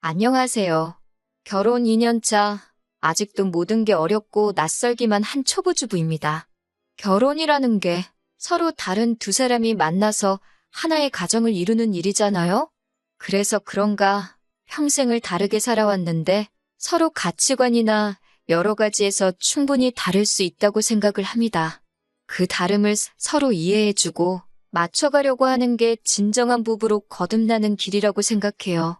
안녕하세요. 결혼 2년 차, 아직도 모든 게 어렵고 낯설기만 한 초보주부입니다. 결혼이라는 게 서로 다른 두 사람이 만나서 하나의 가정을 이루는 일이잖아요? 그래서 그런가 평생을 다르게 살아왔는데 서로 가치관이나 여러 가지에서 충분히 다를 수 있다고 생각을 합니다. 그 다름을 서로 이해해주고 맞춰가려고 하는 게 진정한 부부로 거듭나는 길이라고 생각해요.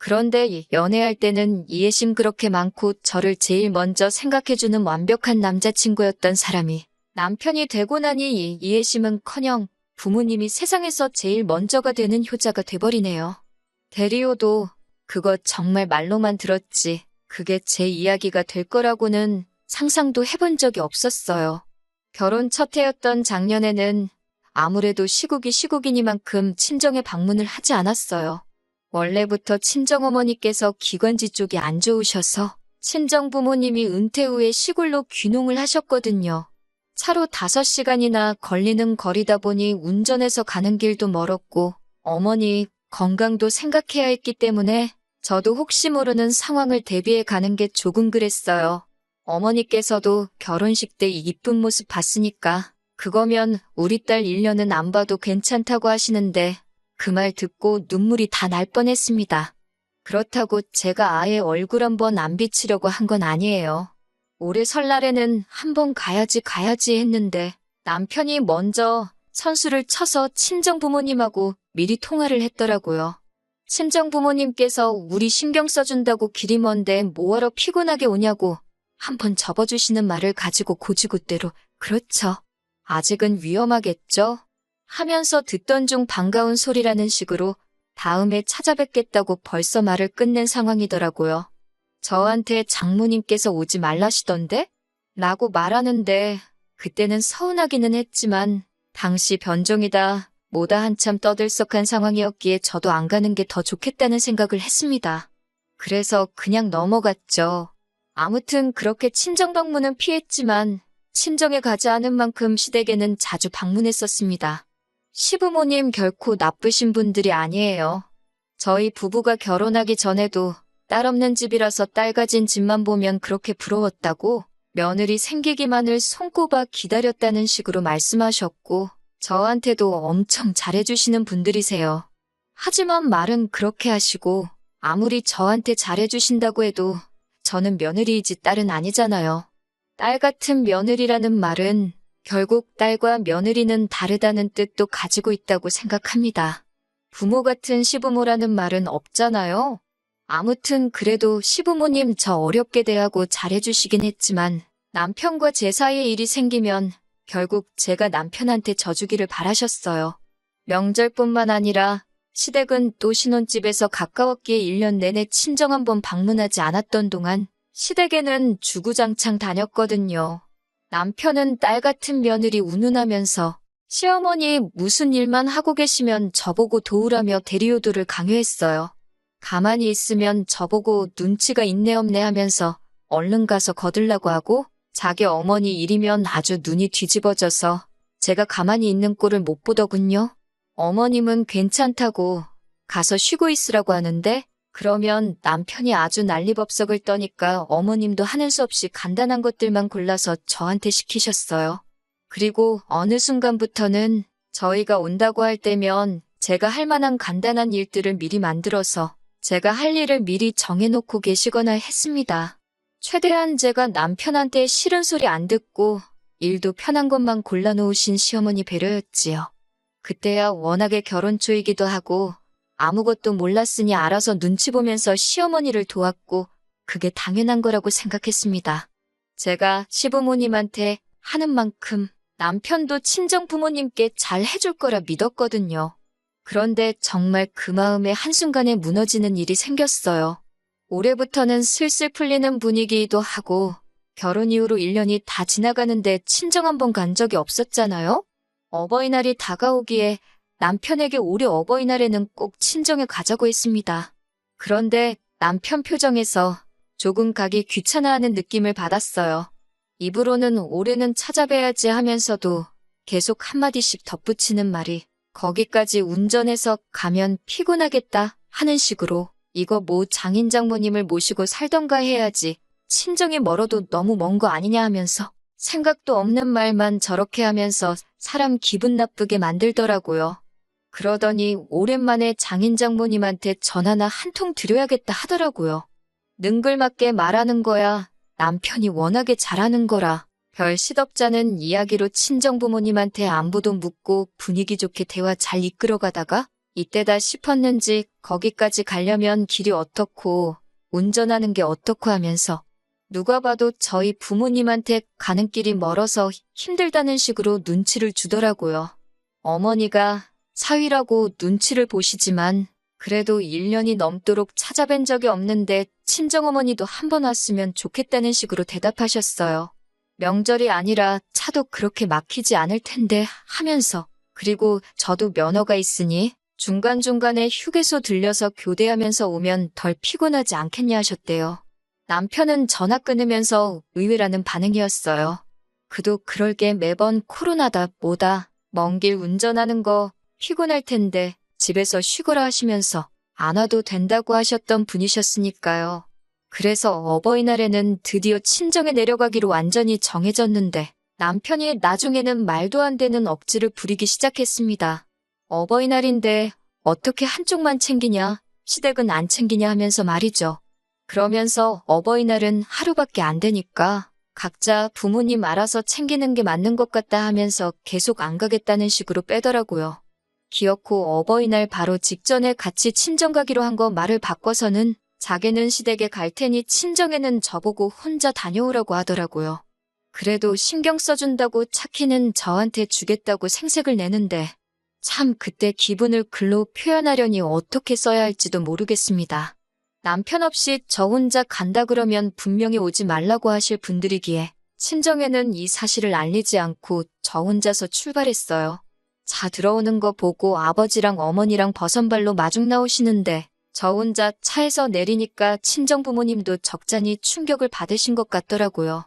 그런데 연애할 때는 이해심 그렇게 많고 저를 제일 먼저 생각해주는 완벽한 남자친구였던 사람이 남편이 되고 나니 이 이해심은커녕 부모님이 세상에서 제일 먼저가 되는 효자가 돼버리네요. 대리오도 그거 정말 말로만 들었지 그게 제 이야기가 될 거라고는 상상도 해본 적이 없었어요. 결혼 첫 해였던 작년에는 아무래도 시국이 시국이니만큼 친정에 방문을 하지 않았어요. 원래부터 친정어머니께서 기관지 쪽이 안 좋으셔서 친정부모님이 은퇴 후에 시골로 귀농을 하셨거든요. 차로 5시간이나 걸리는 거리다 보니 운전해서 가는 길도 멀었고 어머니 건강도 생각해야 했기 때문에 저도 혹시 모르는 상황을 대비해 가는 게 조금 그랬어요. 어머니께서도 결혼식 때 이쁜 모습 봤으니까 그거면 우리 딸 1년은 안 봐도 괜찮다고 하시는데 그 말 듣고 눈물이 다 날 뻔했습니다. 그렇다고 제가 아예 얼굴 한번 안 비치려고 한 건 아니에요. 올해 설날에는 한번 가야지 했는데 남편이 먼저 선수를 쳐서 친정부모님하고 미리 통화를 했더라고요. 친정부모님께서 우리 신경 써준다고 길이 먼데 뭐하러 피곤하게 오냐고 한번 접어주시는 말을 가지고 고지고대로 그렇죠. 아직은 위험하겠죠? 하면서 듣던 중 반가운 소리라는 식으로 다음에 찾아뵙겠다고 벌써 말을 끝낸 상황이더라고요. 저한테 장모님께서 오지 말라시던데? 라고 말하는데 그때는 서운하기는 했지만 당시 변종이다 뭐다 한참 떠들썩한 상황이었기에 저도 안 가는 게 더 좋겠다는 생각을 했습니다. 그래서 그냥 넘어갔죠. 아무튼 그렇게 친정 방문은 피했지만 친정에 가지 않은 만큼 시댁에는 자주 방문했었습니다. 시부모님 결코 나쁘신 분들이 아니에요. 저희 부부가 결혼하기 전에도 딸 없는 집이라서 딸 가진 집만 보면 그렇게 부러웠다고 며느리 생기기만을 손꼽아 기다렸다는 식으로 말씀하셨고 저한테도 엄청 잘해주시는 분들이세요. 하지만 말은 그렇게 하시고 아무리 저한테 잘해주신다고 해도 저는 며느리이지 딸은 아니잖아요. 딸 같은 며느리라는 말은 결국 딸과 며느리는 다르다는 뜻도 가지고 있다고 생각합니다. 부모 같은 시부모라는 말은 없잖아요. 아무튼 그래도 시부모님 저 어렵게 대하고 잘해주시긴 했지만 남편과 제 사이에 일이 생기면 결국 제가 남편한테 져주기를 바라셨어요. 명절뿐만 아니라 시댁은 또 신혼집에서 가까웠기에 1년 내내 친정 한번 방문하지 않았던 동안 시댁에는 주구장창 다녔거든요. 남편은 딸 같은 며느리 운운하면서 시어머니 무슨 일만 하고 계시면 저보고 도우라며 대리효도를 강요했어요. 가만히 있으면 저보고 눈치가 있네 없네 하면서 얼른 가서 거들라고 하고 자기 어머니 일이면 아주 눈이 뒤집어져서 제가 가만히 있는 꼴을 못 보더군요. 어머님은 괜찮다고 가서 쉬고 있으라고 하는데 그러면 남편이 아주 난리법석을 떠니까 어머님도 하는 수 없이 간단한 것들만 골라서 저한테 시키셨어요. 그리고 어느 순간부터는 저희가 온다고 할 때면 제가 할 만한 간단한 일들을 미리 만들어서 제가 할 일을 미리 정해놓고 계시거나 했습니다. 최대한 제가 남편한테 싫은 소리 안 듣고 일도 편한 것만 골라놓으신 시어머니 배려였지요. 그때야 워낙에 결혼 초이기도 하고 아무것도 몰랐으니 알아서 눈치 보면서 시어머니를 도왔고 그게 당연한 거라고 생각했습니다. 제가 시부모님한테 하는 만큼 남편도 친정부모님께 잘 해줄 거라 믿었거든요. 그런데 정말 그 마음에 한순간에 무너지는 일이 생겼어요. 올해부터는 슬슬 풀리는 분위기이기도 하고 결혼 이후로 1년이 다 지나가는데 친정 한번 간 적이 없었잖아요? 어버이날이 다가오기에 남편에게 올해 어버이날에는 꼭 친정에 가자고 했습니다. 그런데 남편 표정에서 조금 가기 귀찮아하는 느낌을 받았어요. 입으로는 올해는 찾아뵈야지 하면서도 계속 한마디씩 덧붙이는 말이 거기까지 운전해서 가면 피곤하겠다 하는 식으로 이거 뭐 장인 장모님을 모시고 살던가 해야지. 친정이 멀어도 너무 먼 거 아니냐 하면서 생각도 없는 말만 저렇게 하면서 사람 기분 나쁘게 만들더라고요. 그러더니 오랜만에 장인 장모님한테 전화나 한 통 드려야겠다 하더라고요. 능글맞게 말하는 거야. 남편이 워낙에 잘하는 거라. 별 시덥잖은 이야기로 친정부모님한테 안부도 묻고 분위기 좋게 대화 잘 이끌어가다가 이때다 싶었는지 거기까지 가려면 길이 어떻고 운전하는 게 어떻고 하면서 누가 봐도 저희 부모님한테 가는 길이 멀어서 힘들다는 식으로 눈치를 주더라고요. 어머니가 사위라고 눈치를 보시지만 그래도 1년이 넘도록 찾아뵌 적이 없는데 친정어머니도 한 번 왔으면 좋겠다는 식으로 대답하셨어요. 명절이 아니라 차도 그렇게 막히지 않을 텐데 하면서 그리고 저도 면허가 있으니 중간중간에 휴게소 들려서 교대하면서 오면 덜 피곤하지 않겠냐 하셨대요. 남편은 전화 끊으면서 의외라는 반응이었어요. 그도 그럴 게 매번 코로나다 뭐다 먼 길 운전하는 거 피곤할 텐데 집에서 쉬거라 하시면서 안 와도 된다고 하셨던 분이셨으니까요. 그래서 어버이날에는 드디어 친정에 내려가기로 완전히 정해졌는데 남편이 나중에는 말도 안 되는 억지를 부리기 시작했습니다. 어버이날인데 어떻게 한쪽만 챙기냐, 시댁은 안 챙기냐 하면서 말이죠. 그러면서 어버이날은 하루밖에 안 되니까 각자 부모님 알아서 챙기는 게 맞는 것 같다 하면서 계속 안 가겠다는 식으로 빼더라고요. 기어코 어버이날 바로 직전에 같이 친정 가기로 한 거 말을 바꿔서는 자기는 시댁에 갈 테니 친정에는 저보고 혼자 다녀오라고 하더라고요. 그래도 신경 써준다고 차키는 저한테 주겠다고 생색을 내는데 참 그때 기분을 글로 표현하려니 어떻게 써야 할지도 모르겠습니다. 남편 없이 저 혼자 간다 그러면 분명히 오지 말라고 하실 분들이기에 친정에는 이 사실을 알리지 않고 저 혼자서 출발했어요. 차 들어오는 거 보고 아버지랑 어머니랑 버선발로 마중 나오시는데 저 혼자 차에서 내리니까 친정 부모님도 적잖이 충격을 받으신 것 같더라고요.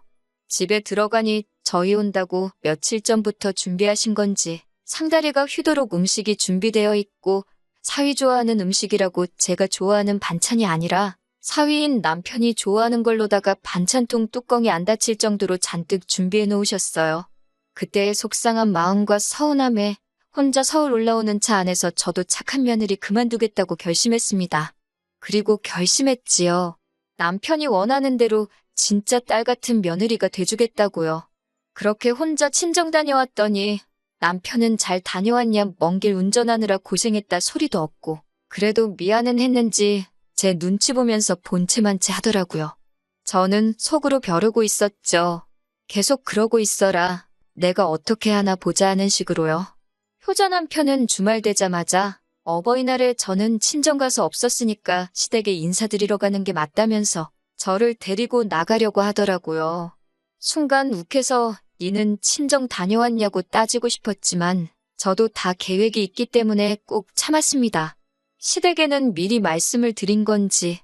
집에 들어가니 저희 온다고 며칠 전부터 준비하신 건지 상다리가 휘도록 음식이 준비되어 있고 사위 좋아하는 음식이라고 제가 좋아하는 반찬이 아니라 사위인 남편이 좋아하는 걸로다가 반찬통 뚜껑이 안 닫힐 정도로 잔뜩 준비해 놓으셨어요. 그때의 속상한 마음과 서운함에 혼자 서울 올라오는 차 안에서 저도 착한 며느리 그만두겠다고 결심했습니다. 그리고 결심했지요. 남편이 원하는 대로 진짜 딸 같은 며느리가 돼주겠다고요. 그렇게 혼자 친정 다녀왔더니 남편은 잘 다녀왔냐 먼 길 운전하느라 고생했다 소리도 없고 그래도 미안은 했는지 제 눈치 보면서 본체만체 하더라고요. 저는 속으로 벼르고 있었죠. 계속 그러고 있어라. 내가 어떻게 하나 보자 하는 식으로요. 효자 남편은 주말 되자마자 어버이날에 저는 친정 가서 없었으니까 시댁에 인사드리러 가는 게 맞다면서 저를 데리고 나가려고 하더라고요. 순간 욱해서 니는 친정 다녀왔냐고 따지고 싶었지만 저도 다 계획이 있기 때문에 꼭 참았습니다. 시댁에는 미리 말씀을 드린 건지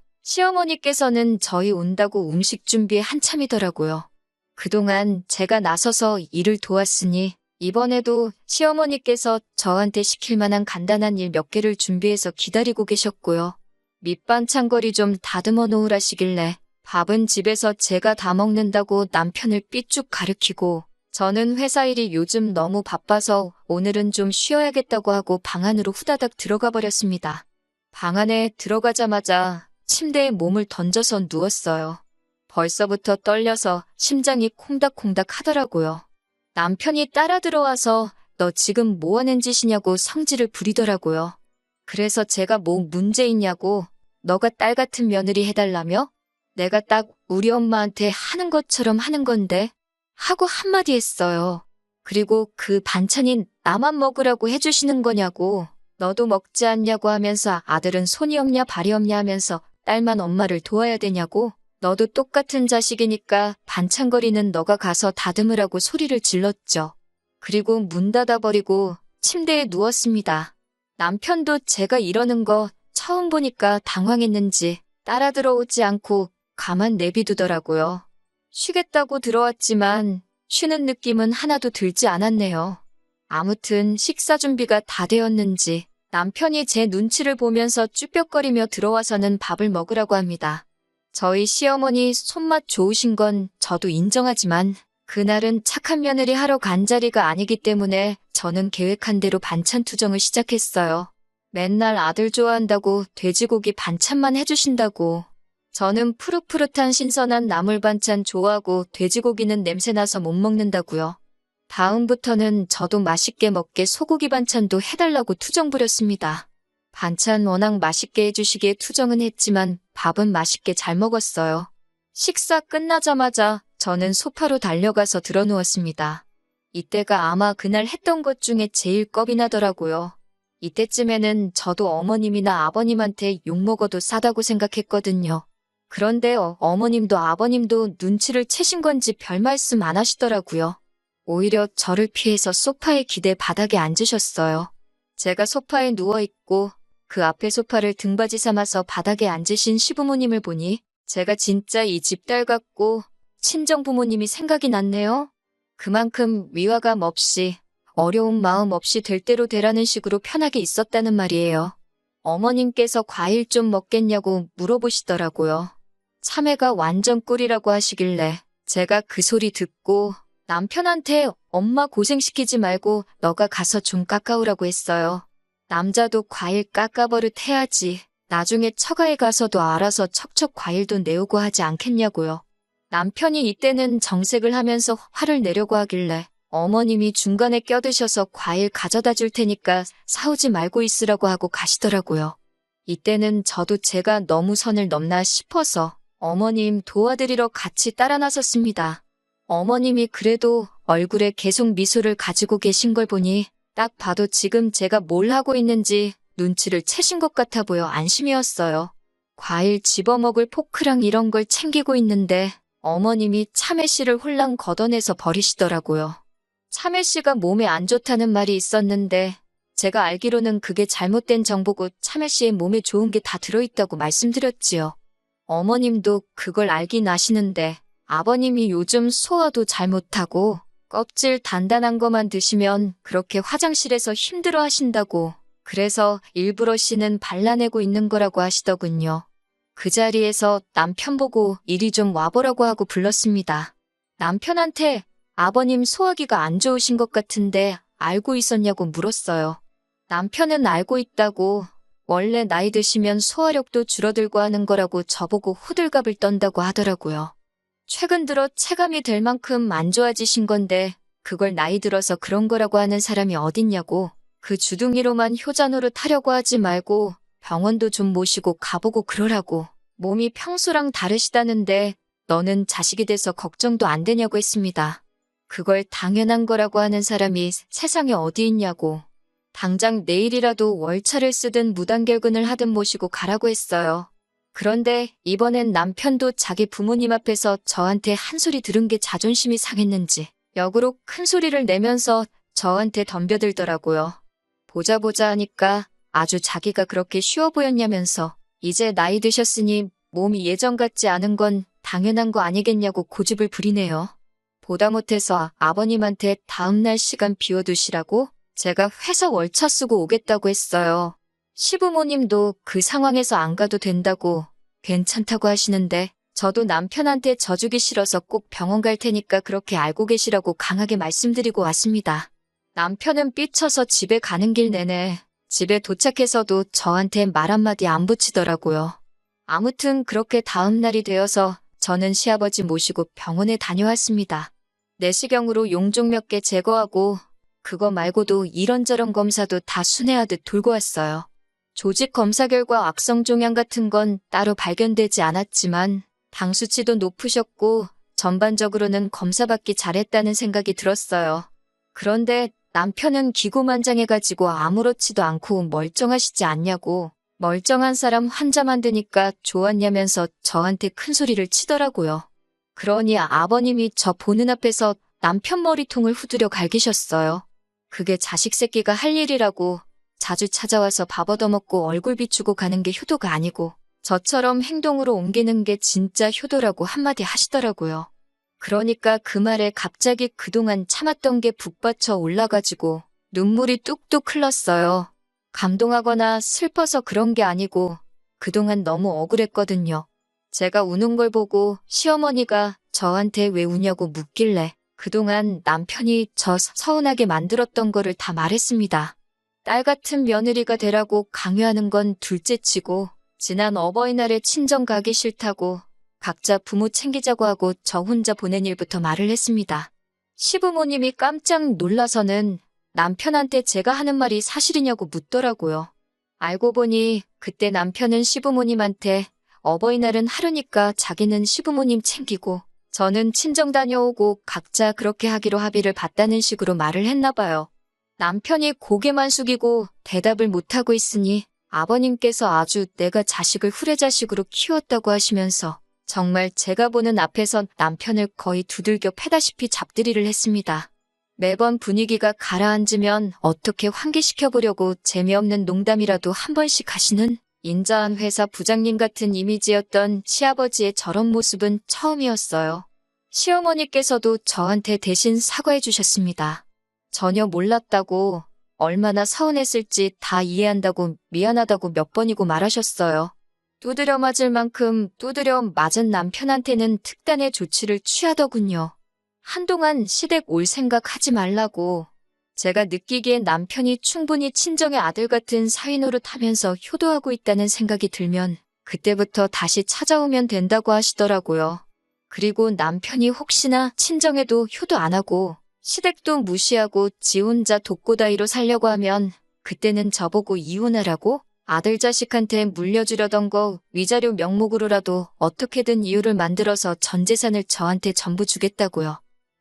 시어머니께서는 저희 온다고 음식 준비에 한참이더라고요. 그동안 제가 나서서 일을 도왔으니 이번에도 시어머니께서 저한테 시킬 만한 간단한 일 몇 개를 준비해서 기다리고 계셨고요. 밑반찬거리 좀 다듬어 놓으라시길래 밥은 집에서 제가 다 먹는다고 남편을 삐쭉 가르치고 저는 회사 일이 요즘 너무 바빠서 오늘은 좀 쉬어야겠다고 하고 방 안으로 후다닥 들어가 버렸습니다. 방 안에 들어가자마자 침대에 몸을 던져서 누웠어요. 벌써부터 떨려서 심장이 콩닥콩닥 하더라고요. 남편이 따라 들어와서 너 지금 뭐 하는 짓이냐고 성질을 부리더라고요. 그래서 제가 뭐 문제 있냐고 너가 딸 같은 며느리 해달라며? 내가 딱 우리 엄마한테 하는 것처럼 하는 건데 하고 한마디 했어요. 그리고 그 반찬이 나만 먹으라고 해주시는 거냐고 너도 먹지 않냐고 하면서 아들은 손이 없냐 발이 없냐 하면서 딸만 엄마를 도와야 되냐고 너도 똑같은 자식이니까 반찬거리는 너가 가서 다듬으라고 소리를 질렀죠. 그리고 문 닫아버리고 침대에 누웠습니다. 남편도 제가 이러는 거 처음 보니까 당황했는지 따라 들어오지 않고 가만 내비두더라고요. 쉬겠다고 들어왔지만 쉬는 느낌은 하나도 들지 않았네요. 아무튼 식사 준비가 다 되었는지 남편이 제 눈치를 보면서 쭈뼛거리며 들어와서는 밥을 먹으라고 합니다. 저희 시어머니 손맛 좋으신 건 저도 인정하지만 그날은 착한 며느리 하러 간 자리가 아니기 때문에 저는 계획한 대로 반찬 투정을 시작했어요. 맨날 아들 좋아한다고 돼지고기 반찬만 해주신다고. 저는 푸릇푸릇한 신선한 나물 반찬 좋아하고 돼지고기는 냄새나서 못 먹는다고요. 다음부터는 저도 맛있게 먹게 소고기 반찬도 해달라고 투정 부렸습니다. 반찬 워낙 맛있게 해주시기에 투정은 했지만 밥은 맛있게 잘 먹었어요. 식사 끝나자마자 저는 소파로 달려가서 드러누웠습니다. 이때가 아마 그날 했던 것 중에 제일 겁이 나더라고요. 이때쯤에는 저도 어머님이나 아버님한테 욕먹어도 싸다고 생각했거든요. 그런데 어머님도 아버님도 눈치를 채신 건지 별 말씀 안 하시더라고요. 오히려 저를 피해서 소파에 기대 바닥에 앉으셨어요. 제가 소파에 누워있고 그 앞에 소파를 등받이 삼아서 바닥에 앉으신 시부모님을 보니 제가 진짜 이 집 딸 같고 친정 부모님이 생각이 났네요. 그만큼 위화감 없이 어려운 마음 없이 될 대로 되라는 식으로 편하게 있었다는 말이에요. 어머님께서 과일 좀 먹겠냐고 물어보시더라고요. 참외가 완전 꿀이라고 하시길래 제가 그 소리 듣고 남편한테 엄마 고생시키지 말고 너가 가서 좀 깎아오라고 했어요. 남자도 과일 깎아버릇 해야지. 나중에 처가에 가서도 알아서 척척 과일도 내오고 하지 않겠냐고요. 남편이 이때는 정색을 하면서 화를 내려고 하길래 어머님이 중간에 껴드셔서 과일 가져다 줄 테니까 싸우지 말고 있으라고 하고 가시더라고요. 이때는 저도 제가 너무 선을 넘나 싶어서 어머님 도와드리러 같이 따라 나섰습니다. 어머님이 그래도 얼굴에 계속 미소를 가지고 계신 걸 보니 딱 봐도 지금 제가 뭘 하고 있는지 눈치를 채신 것 같아 보여 안심이었어요. 과일 집어먹을 포크랑 이런 걸 챙기고 있는데 어머님이 참외씨를 홀랑 걷어내서 버리시더라고요. 참외씨가 몸에 안 좋다는 말이 있었는데 제가 알기로는 그게 잘못된 정보고 참외씨의 몸에 좋은 게 다 들어있다고 말씀드렸지요. 어머님도 그걸 알긴 아시는데 아버님이 요즘 소화도 잘 못하고 껍질 단단한 거만 드시면 그렇게 화장실에서 힘들어 하신다고 그래서 일부러 씨는 발라내고 있는 거라고 하시더군요. 그 자리에서 남편 보고 이리 좀 와보라고 하고 불렀습니다. 남편한테 아버님 소화기가 안 좋으신 것 같은데 알고 있었냐고 물었어요. 남편은 알고 있다고 원래 나이 드시면 소화력도 줄어들고 하는 거라고 저보고 호들갑을 떤다고 하더라고요. 최근 들어 체감이 될 만큼 안 좋아지신 건데 그걸 나이 들어서 그런 거라고 하는 사람이 어딨냐고 그 주둥이로만 효자 노릇하려고 하지 말고 병원도 좀 모시고 가보고 그러라고 몸이 평소랑 다르시다는데 너는 자식이 돼서 걱정도 안 되냐고 했습니다. 그걸 당연한 거라고 하는 사람이 세상에 어디 있냐고 당장 내일이라도 월차를 쓰든 무단결근을 하든 모시고 가라고 했어요. 그런데 이번엔 남편도 자기 부모님 앞에서 저한테 한 소리 들은 게 자존심이 상했는지 역으로 큰 소리를 내면서 저한테 덤벼들더라고요. 보자 하니까 아주 자기가 그렇게 쉬워 보였냐면서 이제 나이 드셨으니 몸이 예전 같지 않은 건 당연한 거 아니겠냐고 고집을 부리네요. 보다 못해서 아버님한테 다음날 시간 비워두시라고 제가 회사 월차 쓰고 오겠다고 했어요. 시부모님도 그 상황에서 안 가도 된다고 괜찮다고 하시는데 저도 남편한테 져주기 싫어서 꼭 병원 갈 테니까 그렇게 알고 계시라고 강하게 말씀드리고 왔습니다. 남편은 삐쳐서 집에 가는 길 내내 집에 도착해서도 저한테 말 한마디 안 붙이더라고요. 아무튼 그렇게 다음 날이 되어서 저는 시아버지 모시고 병원에 다녀왔습니다. 내시경으로 용종 몇 개 제거하고 그거 말고도 이런저런 검사도 다 순회하듯 돌고 왔어요. 조직 검사 결과 악성 종양 같은 건 따로 발견되지 않았지만 당 수치도 높으셨고 전반적으로는 검사받기 잘했다는 생각이 들었어요. 그런데 남편은 기고만장해가지고 아무렇지도 않고 멀쩡하시지 않냐고 멀쩡한 사람 환자 만드니까 좋았냐면서 저한테 큰 소리를 치더라고요. 그러니 아버님이 저 보는 앞에서 남편 머리통을 후드려 갈기셨어요. 그게 자식 새끼가 할 일이라고 자주 찾아와서 밥 얻어먹고 얼굴 비추고 가는 게 효도가 아니고 저처럼 행동으로 옮기는 게 진짜 효도라고 한마디 하시더라고요. 그러니까 그 말에 갑자기 그동안 참았던 게 북받쳐 올라가지고 눈물이 뚝뚝 흘렀어요. 감동하거나 슬퍼서 그런 게 아니고 그동안 너무 억울했거든요. 제가 우는 걸 보고 시어머니가 저한테 왜 우냐고 묻길래 그동안 남편이 저 서운하게 만들었던 거를 다 말했습니다. 딸 같은 며느리가 되라고 강요하는 건 둘째치고 지난 어버이날에 친정 가기 싫다고 각자 부모 챙기자고 하고 저 혼자 보낸 일부터 말을 했습니다. 시부모님이 깜짝 놀라서는 남편한테 제가 하는 말이 사실이냐고 묻더라고요. 알고 보니 그때 남편은 시부모님한테 어버이날은 하루니까 자기는 시부모님 챙기고 저는 친정 다녀오고 각자 그렇게 하기로 합의를 봤다는 식으로 말을 했나 봐요. 남편이 고개만 숙이고 대답을 못하고 있으니 아버님께서 아주 내가 자식을 후레자식으로 키웠다고 하시면서 정말 제가 보는 앞에서 남편을 거의 두들겨 패다시피 잡들이를 했습니다. 매번 분위기가 가라앉으면 어떻게 환기시켜보려고 재미없는 농담이라도 한 번씩 하시는 인자한 회사 부장님 같은 이미지였던 시아버지의 저런 모습은 처음이었어요. 시어머니께서도 저한테 대신 사과해 주셨습니다. 전혀 몰랐다고, 얼마나 서운했을지 다 이해한다고 미안하다고 몇 번이고 말하셨어요. 두드려 맞을 만큼 두드려 맞은 남편한테는 특단의 조치를 취하더군요. 한동안 시댁 올 생각 하지 말라고. 제가 느끼기엔 남편이 충분히 친정의 아들 같은 사위 노릇하면서 효도하고 있다는 생각이 들면 그때부터 다시 찾아오면 된다고 하시더라고요. 그리고 남편이 혹시나 친정에도 효도 안 하고 시댁도 무시하고 지 혼자 독고다이로 살려고 하면 그때는 저보고 이혼하라고? 아들 자식한테 물려주려던 거 위자료 명목으로라도 어떻게든 이유를 만들어서 전 재산을 저한테 전부 주겠다고요.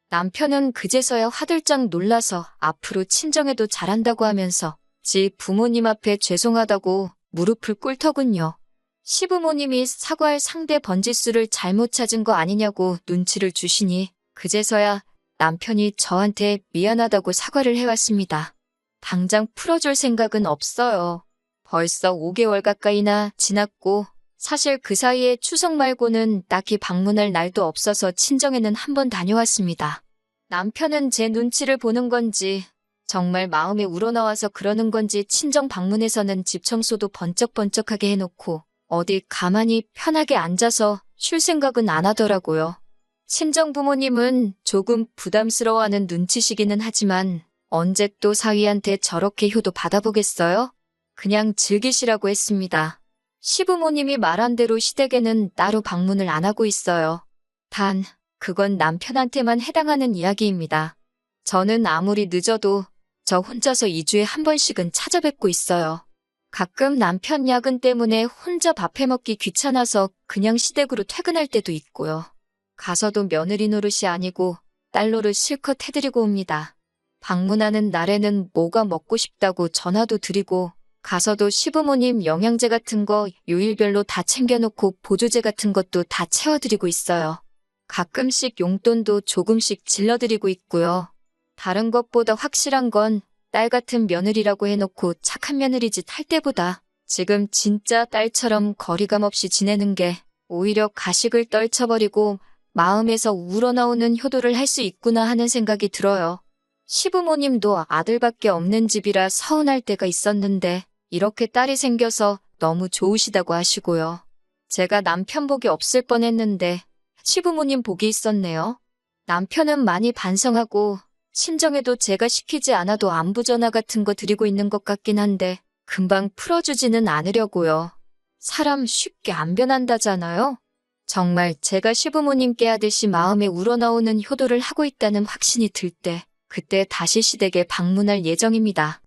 남편은 그제서야 화들짝 놀라서 앞으로 친정에도 잘한다고 하면서 지 부모님 앞에 죄송하다고 무릎을 꿇더군요. 시부모님이 사과할 상대 번지수를 잘못 찾은 거 아니냐고 눈치를 주시니 그제서야 남편이 저한테 미안하다고 사과를 해왔습니다. 당장 풀어줄 생각은 없어요. 벌써 5개월 가까이나 지났고 사실 그 사이에 추석 말고는 딱히 방문할 날도 없어서 친정에는 한 번 다녀왔습니다. 남편은 제 눈치를 보는 건지 정말 마음에 우러나와서 그러는 건지 친정 방문에서는 집 청소도 번쩍번쩍하게 해놓고 어디 가만히 편하게 앉아서 쉴 생각은 안 하더라고요. 친정 부모님은 조금 부담스러워하는 눈치시기는 하지만 언제 또 사위한테 저렇게 효도 받아보겠어요? 그냥 즐기시라고 했습니다. 시부모님이 말한 대로 시댁에는 따로 방문을 안 하고 있어요. 단, 그건 남편한테만 해당하는 이야기입니다. 저는 아무리 늦어도 저 혼자서 2주에 한 번씩은 찾아뵙고 있어요. 가끔 남편 야근 때문에 혼자 밥 해먹기 귀찮아서 그냥 시댁으로 퇴근할 때도 있고요. 가서도 며느리 노릇이 아니고 딸 노릇 실컷 해드리고 옵니다. 방문하는 날에는 뭐가 먹고 싶다고 전화도 드리고 가서도 시부모님 영양제 같은 거 요일별로 다 챙겨놓고 보조제 같은 것도 다 채워드리고 있어요. 가끔씩 용돈도 조금씩 질러드리고 있고요. 다른 것보다 확실한 건 딸 같은 며느리라고 해놓고 착한 며느리 짓 할 때보다 지금 진짜 딸처럼 거리감 없이 지내는 게 오히려 가식을 떨쳐버리고 마음에서 우러나오는 효도를 할 수 있구나 하는 생각이 들어요. 시부모님도 아들밖에 없는 집이라 서운할 때가 있었는데 이렇게 딸이 생겨서 너무 좋으시다고 하시고요. 제가 남편 복이 없을 뻔했는데 시부모님 복이 있었네요. 남편은 많이 반성하고 친정에도 제가 시키지 않아도 안부 전화 같은 거 드리고 있는 것 같긴 한데 금방 풀어주지는 않으려고요. 사람 쉽게 안 변한다잖아요. 정말 제가 시부모님께 하듯이 마음에 우러나오는 효도를 하고 있다는 확신이 들 때 그때 다시 시댁에 방문할 예정입니다.